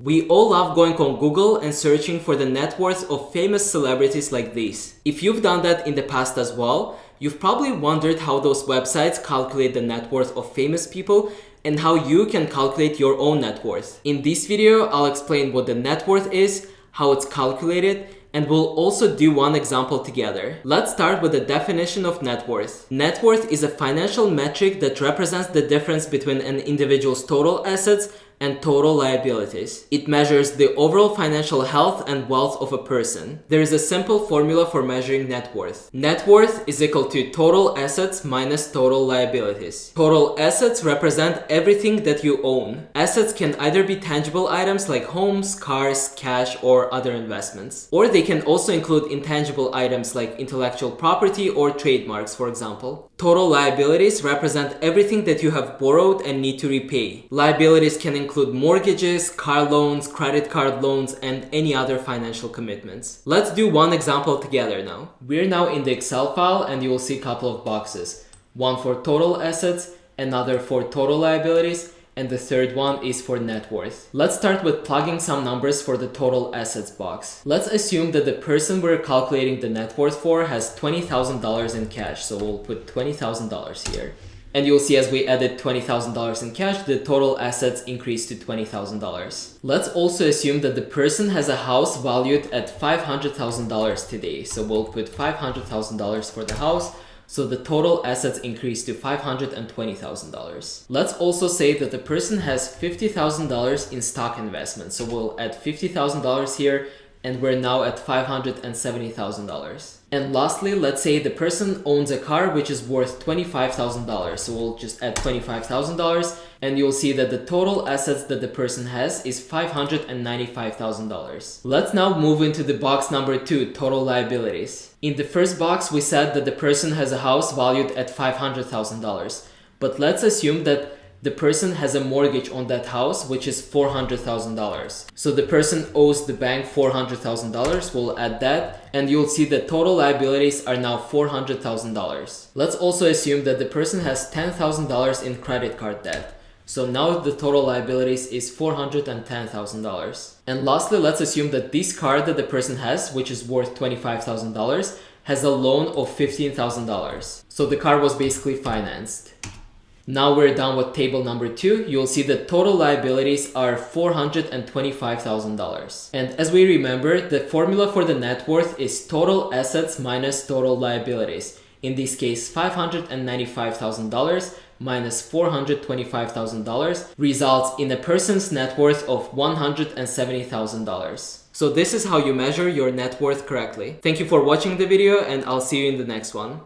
We all love going on Google and searching for the net worth of famous celebrities like these. If you've done that in the past as well, you've probably wondered how those websites calculate the net worth of famous people and how you can calculate your own net worth. In this video, I'll explain what the net worth is, how it's calculated, and we'll also do one example together. Let's start with the definition of net worth. Net worth is a financial metric that represents the difference between an individual's total assets and total liabilities. It measures the overall financial health and wealth of a person. There is a simple formula for measuring net worth. Net worth is equal to total assets minus total liabilities. Total assets represent everything that you own. Assets can either be tangible items like homes, cars, cash, or other investments. Or they can also include intangible items like intellectual property or trademarks, for example. Total liabilities represent everything that you have borrowed and need to repay. Liabilities can include mortgages, car loans, credit card loans, and any other financial commitments. Let's do one example together now. We're now in the Excel file and you will see a couple of boxes. One for total assets, another for total liabilities, and the third one is for net worth. Let's start with plugging some numbers for the total assets box. Let's assume that the person we're calculating the net worth for has $20,000 in cash, so we'll put $20,000 here. And you'll see as we added $20,000 in cash, the total assets increased to $20,000. Let's also assume that the person has a house valued at $500,000 today, so we'll put $500,000 for the house. So the total assets increased to $520,000. Let's also say that the person has $50,000 in stock investments. So we'll add $50,000 here and we're now at $570,000. And lastly, let's say the person owns a car which is worth $25,000. So we'll just add $25,000 and you'll see that the total assets that the person has is $595,000. Let's now move into the box number 2, total liabilities. In the first box, we said that the person has a house valued at $500,000. But let's assume that the person has a mortgage on that house, which is $400,000. So the person owes the bank $400,000. We'll add that, and you'll see that total liabilities are now $400,000. Let's also assume that the person has $10,000 in credit card debt. So now the total liabilities is $410,000. And lastly, let's assume that this car that the person has, which is worth $25,000, has a loan of $15,000. So the car was basically financed. Now we're done with table number 2. You'll see that total liabilities are $425,000. And as we remember, the formula for the net worth is total assets minus total liabilities. In this case, $595,000 minus $425,000 results in a person's net worth of $170,000. So this is how you measure your net worth correctly. Thank you for watching the video and I'll see you in the next one.